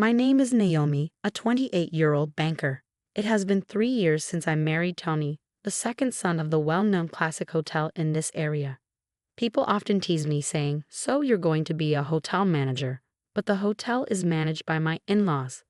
My name is Naomi, a 28-year-old banker. It has been 3 years since I married Tony, the second son of the well-known classic hotel in this area. People often tease me saying, "So you're going to be a hotel manager," but the hotel is managed by my in-laws.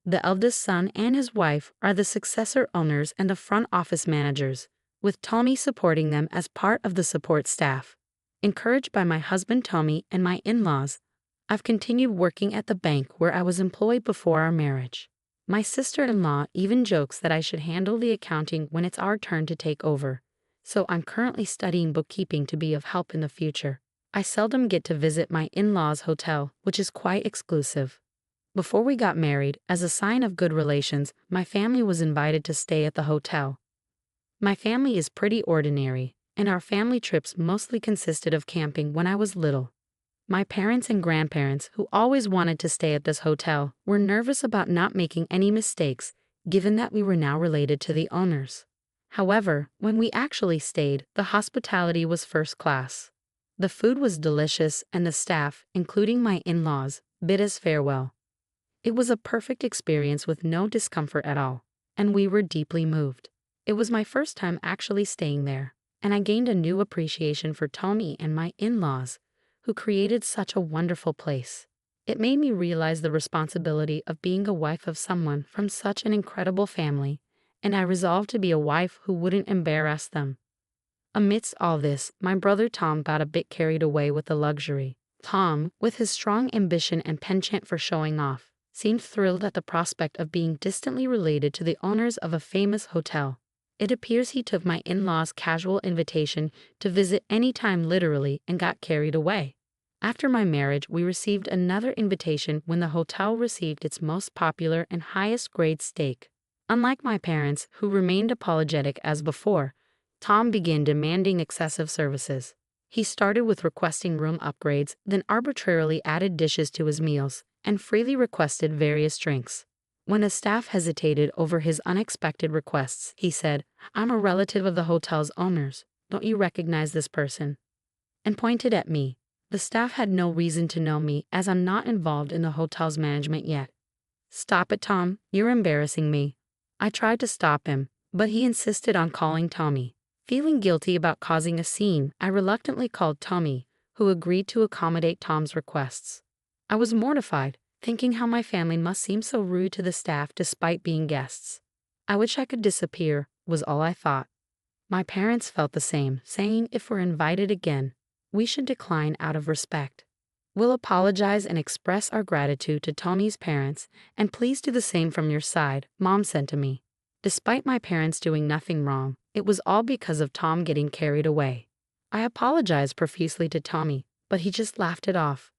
The eldest son and his wife are the successor owners and the front office managers, with Tommy supporting them as part of the support staff. Encouraged by my husband Tommy and my in-laws, I've continued working at the bank where I was employed before our marriage. My sister-in-law even jokes that I should handle the accounting when it's our turn to take over, so I'm currently studying bookkeeping to be of help in the future. I seldom get to visit my in-laws' hotel, which is quite exclusive. Before we got married, as a sign of good relations, my family was invited to stay at the hotel. My family is pretty ordinary, and our family trips mostly consisted of camping when I was little. My parents and grandparents, who always wanted to stay at this hotel, were nervous about not making any mistakes, given that we were now related to the owners. However, when we actually stayed, the hospitality was first class. The food was delicious and the staff, including my in-laws, bid us farewell. It was a perfect experience with no discomfort at all, and we were deeply moved. It was my first time actually staying there, and I gained a new appreciation for Tommy and my in-laws, who created such a wonderful place. It made me realize the responsibility of being a wife of someone from such an incredible family, and I resolved to be a wife who wouldn't embarrass them. Amidst all this, my brother Tom got a bit carried away with the luxury. Tom, with his strong ambition and penchant for showing off, seemed thrilled at the prospect of being distantly related to the owners of a famous hotel. It appears he took my in-laws' casual invitation to visit any time literally and got carried away. After my marriage, we received another invitation when the hotel received its most popular and highest grade steak. Unlike my parents, who remained apologetic as before, Tom began demanding excessive services. He started with requesting room upgrades, then arbitrarily added dishes to his meals, and freely requested various drinks. When the staff hesitated over his unexpected requests, he said, "I'm a relative of the hotel's owners. Don't you recognize this person?" and pointed at me. The staff had no reason to know me as I'm not involved in the hotel's management yet. "Stop it, Tom. You're embarrassing me." I tried to stop him, but he insisted on calling Tommy. Feeling guilty about causing a scene, I reluctantly called Tommy, who agreed to accommodate Tom's requests. I was mortified, thinking how my family must seem so rude to the staff despite being guests. "I wish I could disappear," was all I thought. My parents felt the same, saying if we're invited again, we should decline out of respect. "We'll apologize and express our gratitude to Tommy's parents, and please do the same from your side," Mom said to me. Despite my parents doing nothing wrong, it was all because of Tom getting carried away. I apologized profusely to Tommy, but he just laughed it off.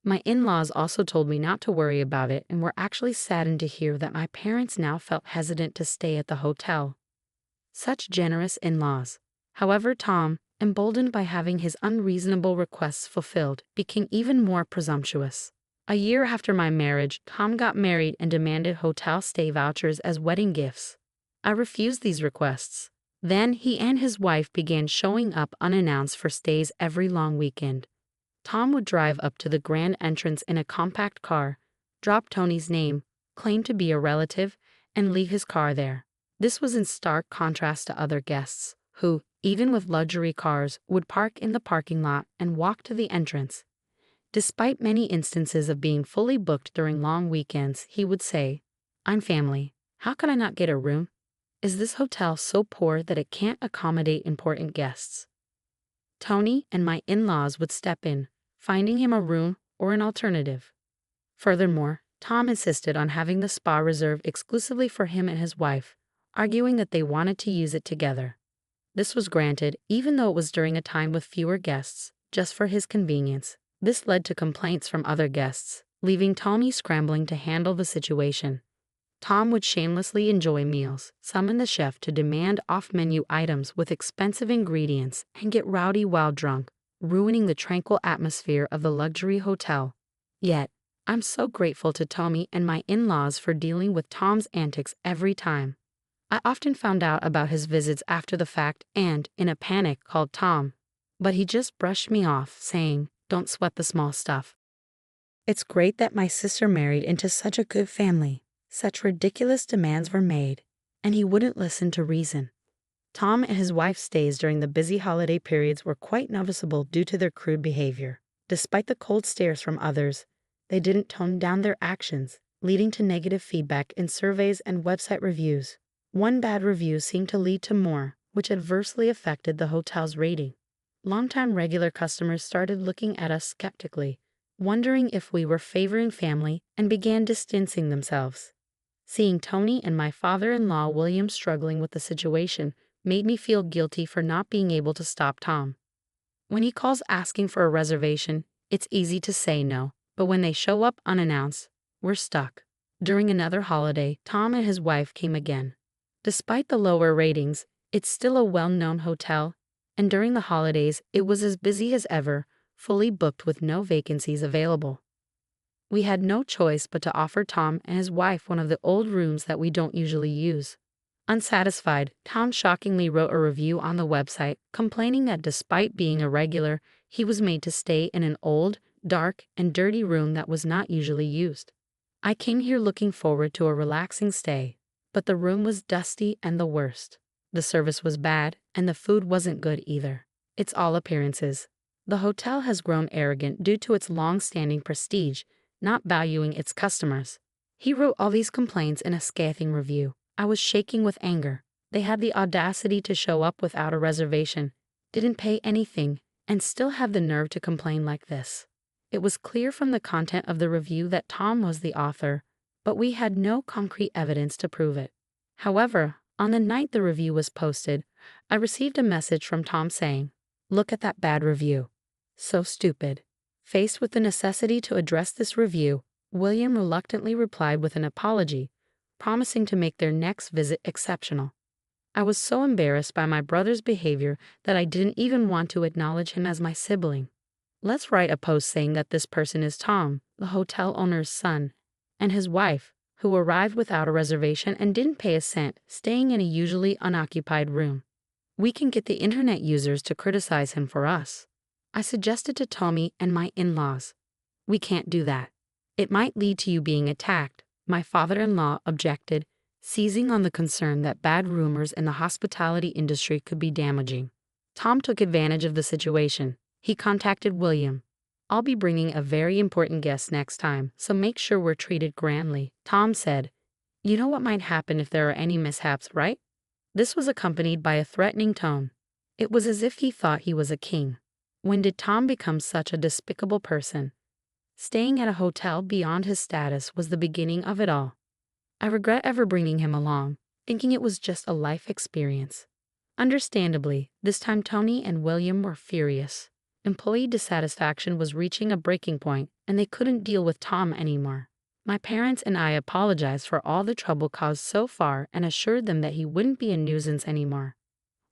My in-laws also told me not to worry about it and were actually saddened to hear that my parents now felt hesitant to stay at the hotel. Such generous in-laws. However, Tom, emboldened by having his unreasonable requests fulfilled, became even more presumptuous. A year after my marriage, Tom got married and demanded hotel stay vouchers as wedding gifts. I refused these requests. Then he and his wife began showing up unannounced for stays every long weekend. Tom would drive up to the grand entrance in a compact car, drop Tony's name, claim to be a relative, and leave his car there. This was in stark contrast to other guests, who, even with luxury cars, would park in the parking lot and walk to the entrance. Despite many instances of being fully booked during long weekends, he would say, "I'm family. How could I not get a room? Is this hotel so poor that it can't accommodate important guests?" Tony and my in-laws would step in, finding him a room or an alternative. Furthermore, Tom insisted on having the spa reserved exclusively for him and his wife, arguing that they wanted to use it together. This was granted, even though it was during a time with fewer guests, just for his convenience. This led to complaints from other guests, leaving Tommy scrambling to handle the situation. Tom would shamelessly enjoy meals, summon the chef to demand off-menu items with expensive ingredients, and get rowdy while drunk, ruining the tranquil atmosphere of the luxury hotel. Yet, I'm so grateful to Tommy and my in-laws for dealing with Tom's antics every time. I often found out about his visits after the fact and, in a panic, called Tom. But he just brushed me off, saying, "Don't sweat the small stuff." It's great that my sister married into such a good family. Such ridiculous demands were made, and he wouldn't listen to reason. Tom and his wife's stays during the busy holiday periods were quite noticeable due to their crude behavior. Despite the cold stares from others, they didn't tone down their actions, leading to negative feedback in surveys and website reviews. One bad review seemed to lead to more, which adversely affected the hotel's rating. Longtime regular customers started looking at us skeptically, wondering if we were favoring family, and began distancing themselves. Seeing Tony and my father-in-law William struggling with the situation made me feel guilty for not being able to stop Tom. When he calls asking for a reservation, it's easy to say no, but when they show up unannounced, we're stuck. During another holiday, Tom and his wife came again. Despite the lower ratings, it's still a well-known hotel, and during the holidays, it was as busy as ever, fully booked with no vacancies available. We had no choice but to offer Tom and his wife one of the old rooms that we don't usually use. Unsatisfied, Tom shockingly wrote a review on the website, complaining that despite being a regular, he was made to stay in an old, dark, and dirty room that was not usually used. I came here looking forward to a relaxing stay, but the room was dusty and the worst. The service was bad, and the food wasn't good either. It's all appearances. The hotel has grown arrogant due to its long-standing prestige, not valuing its customers. He wrote all these complaints in a scathing review. I was shaking with anger. They had the audacity to show up without a reservation, didn't pay anything, and still have the nerve to complain like this. It was clear from the content of the review that Tom was the author, but we had no concrete evidence to prove it. However, on the night the review was posted, I received a message from Tom saying, "Look at that bad review. So stupid." Faced with the necessity to address this review, William reluctantly replied with an apology, promising to make their next visit exceptional. I was so embarrassed by my brother's behavior that I didn't even want to acknowledge him as my sibling. Let's write a post saying that this person is Tom, the hotel owner's son, and his wife, who arrived without a reservation and didn't pay a cent, staying in a usually unoccupied room. We can get the internet users to criticize him for us. I suggested to Tommy and my in-laws. We can't do that. It might lead to you being attacked. My father-in-law objected, seizing on the concern that bad rumors in the hospitality industry could be damaging. Tom took advantage of the situation. He contacted William. "I'll be bringing a very important guest next time, so make sure we're treated grandly," Tom said. "You know what might happen if there are any mishaps, right?" This was accompanied by a threatening tone. It was as if he thought he was a king. When did Tom become such a despicable person? Staying at a hotel beyond his status was the beginning of it all. I regret ever bringing him along, thinking it was just a life experience. Understandably, this time Tony and William were furious. Employee dissatisfaction was reaching a breaking point, and they couldn't deal with Tom anymore. My parents and I apologized for all the trouble caused so far and assured them that he wouldn't be a nuisance anymore.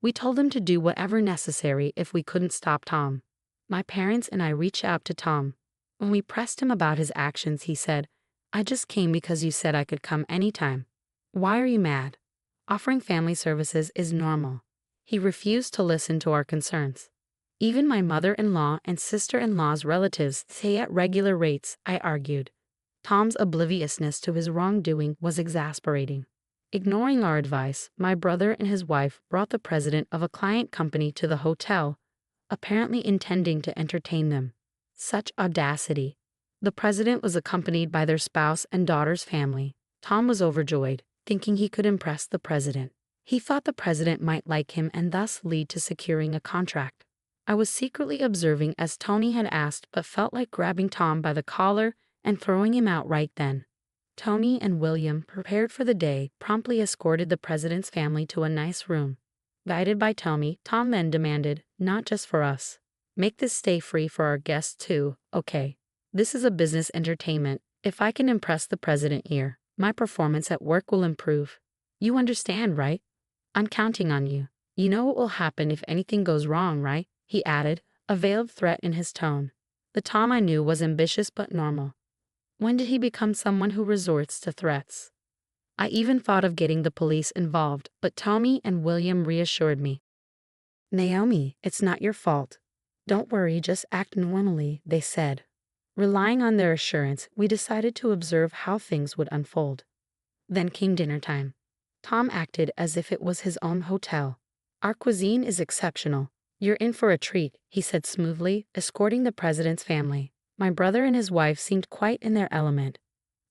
We told him to do whatever necessary if we couldn't stop Tom. My parents and I reached out to Tom. When we pressed him about his actions, he said, "I just came because you said I could come anytime. Why are you mad? Offering family services is normal." He refused to listen to our concerns. Even my mother-in-law and sister-in-law's relatives stay at regular rates, I argued. Tom's obliviousness to his wrongdoing was exasperating. Ignoring our advice, my brother and his wife brought the president of a client company to the hotel, apparently intending to entertain them. Such audacity. The president was accompanied by their spouse and daughter's family. Tom was overjoyed, thinking he could impress the president. He thought the president might like him and thus lead to securing a contract. I was secretly observing as Tony had asked, but felt like grabbing Tom by the collar and throwing him out right then. Tony and William, prepared for the day, promptly escorted the president's family to a nice room. Guided by Tommy, Tom then demanded, "Not just for us. Make this stay free for our guests too, okay? This is a business entertainment. If I can impress the president here, my performance at work will improve. You understand, right? I'm counting on you. You know what will happen if anything goes wrong, right?" he added, a veiled threat in his tone. The Tom I knew was ambitious but normal. When did he become someone who resorts to threats? I even thought of getting the police involved, but Tommy and William reassured me. "Naomi, it's not your fault. Don't worry, just act normally," they said. Relying on their assurance, we decided to observe how things would unfold. Then came dinner time. Tom acted as if it was his own hotel. "Our cuisine is exceptional. You're in for a treat," he said smoothly, escorting the president's family. My brother and his wife seemed quite in their element.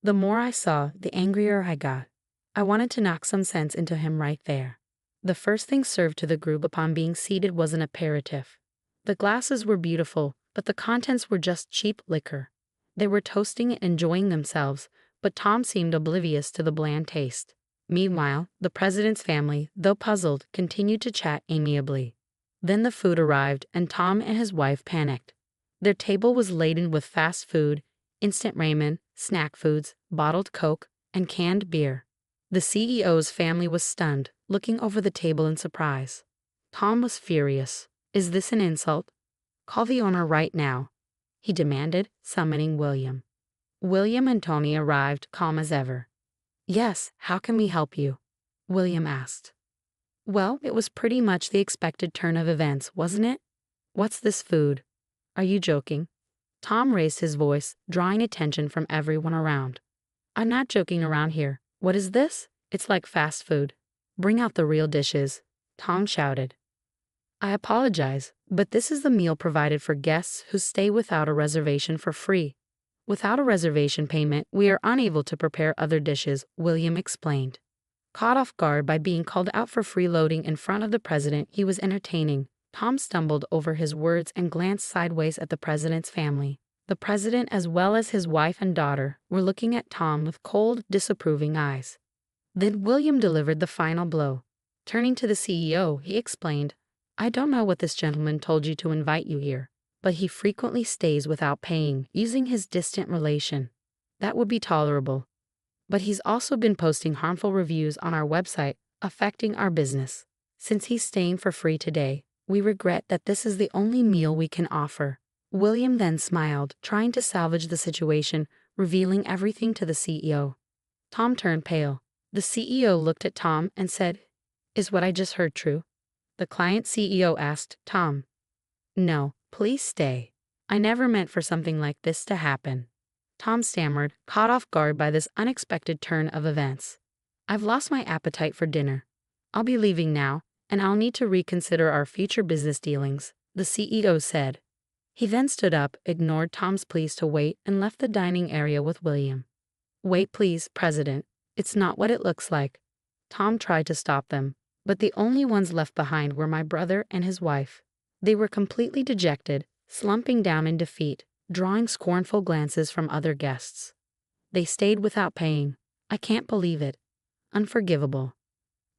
The more I saw, the angrier I got. I wanted to knock some sense into him right there. The first thing served to the group upon being seated was an aperitif. The glasses were beautiful, but the contents were just cheap liquor. They were toasting and enjoying themselves, but Tom seemed oblivious to the bland taste. Meanwhile, the president's family, though puzzled, continued to chat amiably. Then the food arrived, and Tom and his wife panicked. Their table was laden with fast food, instant ramen, snack foods, bottled Coke, and canned beer. The CEO's family was stunned, looking over the table in surprise. Tom was furious. "Is this an insult? Call the owner right now," he demanded, summoning William. William and Tony arrived, calm as ever. "Yes, how can we help you?" William asked. "Well, it was pretty much the expected turn of events, wasn't it? What's this food? Are you joking?" Tom raised his voice, drawing attention from everyone around. "I'm not joking around here. What is this? It's like fast food. Bring out the real dishes," Tom shouted. "I apologize, but this is the meal provided for guests who stay without a reservation for free. Without a reservation payment, we are unable to prepare other dishes," William explained. Caught off guard by being called out for freeloading in front of the president he was entertaining, Tom stumbled over his words and glanced sideways at the president's family. The president, as well as his wife and daughter, were looking at Tom with cold, disapproving eyes. Then William delivered the final blow. Turning to the CEO, he explained, "I don't know what this gentleman told you to invite you here, but he frequently stays without paying, using his distant relation. That would be tolerable. But he's also been posting harmful reviews on our website, affecting our business. Since he's staying for free today, we regret that this is the only meal we can offer." William then smiled, trying to salvage the situation, revealing everything to the CEO. Tom turned pale. The CEO looked at Tom and said, "Is what I just heard true?" The client CEO asked Tom. "No, please stay. I never meant for something like this to happen." Tom stammered, caught off guard by this unexpected turn of events. "I've lost my appetite for dinner. I'll be leaving now, and I'll need to reconsider our future business dealings," the CEO said. He then stood up, ignored Tom's pleas to wait, and left the dining area with William. "Wait please, President. It's not what it looks like." Tom tried to stop them, but the only ones left behind were my brother and his wife. They were completely dejected, slumping down in defeat, drawing scornful glances from other guests. "They stayed without paying. I can't believe it. Unforgivable."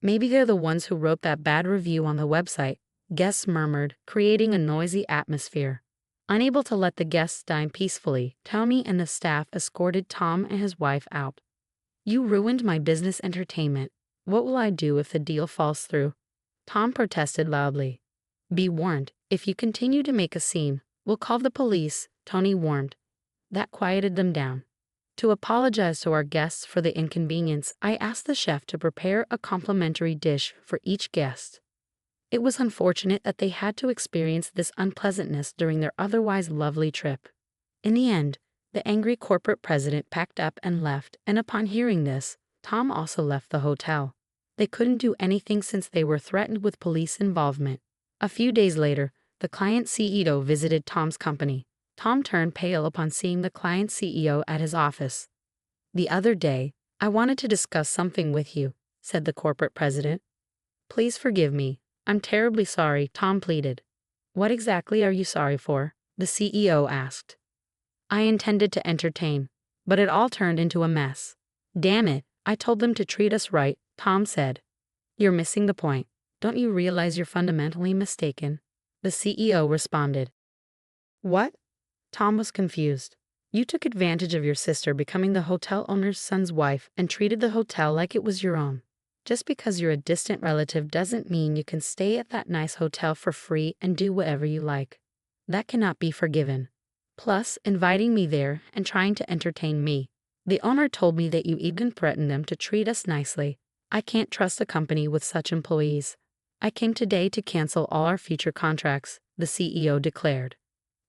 "Maybe they're the ones who wrote that bad review on the website," guests murmured, creating a noisy atmosphere. Unable to let the guests dine peacefully, Tony and the staff escorted Tom and his wife out. "You ruined my business entertainment. What will I do if the deal falls through?" Tom protested loudly. "Be warned, if you continue to make a scene, we'll call the police," Tony warned. That quieted them down. To apologize to our guests for the inconvenience, I asked the chef to prepare a complimentary dish for each guest. It was unfortunate that they had to experience this unpleasantness during their otherwise lovely trip. In the end, the angry corporate president packed up and left, and upon hearing this, Tom also left the hotel. They couldn't do anything since they were threatened with police involvement. A few days later, the client CEO visited Tom's company. Tom turned pale upon seeing the client CEO at his office. "The other day, I wanted to discuss something with you," said the corporate president. "Please forgive me. I'm terribly sorry," Tom pleaded. "What exactly are you sorry for?" the CEO asked. "I intended to entertain, but it all turned into a mess. Damn it, I told them to treat us right," Tom said. "You're missing the point. Don't you realize you're fundamentally mistaken?" the CEO responded. "What?" Tom was confused. "You took advantage of your sister becoming the hotel owner's son's wife and treated the hotel like it was your own. Just because you're a distant relative doesn't mean you can stay at that nice hotel for free and do whatever you like. That cannot be forgiven. Plus, inviting me there and trying to entertain me. The owner told me that you even threatened them to treat us nicely. I can't trust a company with such employees. I came today to cancel all our future contracts," the CEO declared.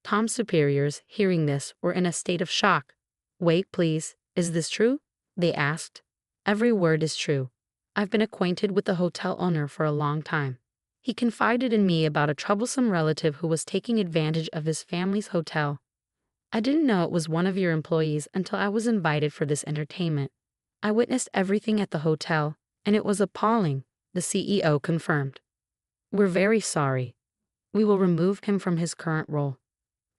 Tom's superiors, hearing this, were in a state of shock. "Wait, please, is this true?" they asked. "Every word is true. I've been acquainted with the hotel owner for a long time. He confided in me about a troublesome relative who was taking advantage of his family's hotel. I didn't know it was one of your employees until I was invited for this entertainment. I witnessed everything at the hotel, and it was appalling," the CEO confirmed. "We're very sorry. We will remove him from his current role.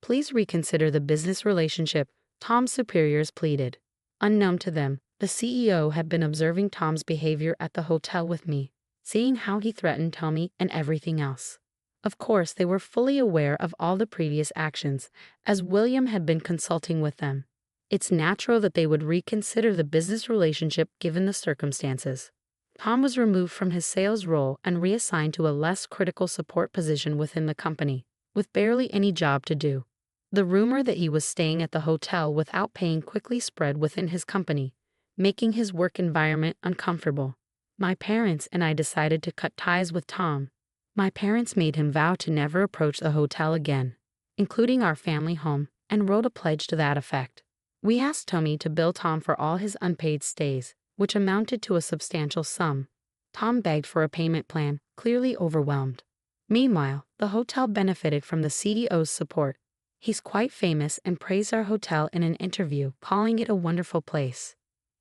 Please reconsider the business relationship," Tom's superiors pleaded. Unknown to them, the CEO had been observing Tom's behavior at the hotel with me, seeing how he threatened Tommy and everything else. Of course, they were fully aware of all the previous actions, as William had been consulting with them. It's natural that they would reconsider the business relationship given the circumstances. Tom was removed from his sales role and reassigned to a less critical support position within the company, with barely any job to do. The rumor that he was staying at the hotel without paying quickly spread within his company, making his work environment uncomfortable. My parents and I decided to cut ties with Tom. My parents made him vow to never approach the hotel again, including our family home, and wrote a pledge to that effect. We asked Tommy to bill Tom for all his unpaid stays, which amounted to a substantial sum. Tom begged for a payment plan, clearly overwhelmed. Meanwhile, the hotel benefited from the CEO's support. He's quite famous and praised our hotel in an interview, calling it a wonderful place.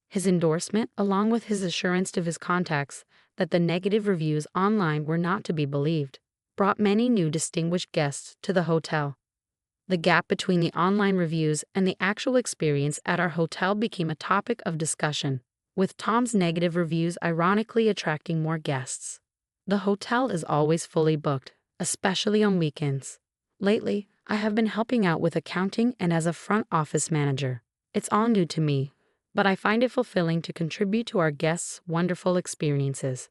His endorsement, along with his assurance to his contacts that the negative reviews online were not to be believed, brought many new distinguished guests to the hotel. The gap between the online reviews and the actual experience at our hotel became a topic of discussion, with Tom's negative reviews ironically attracting more guests. The hotel is always fully booked, especially on weekends. Lately, I have been helping out with accounting and as a front office manager. It's all new to me, but I find it fulfilling to contribute to our guests' wonderful experiences.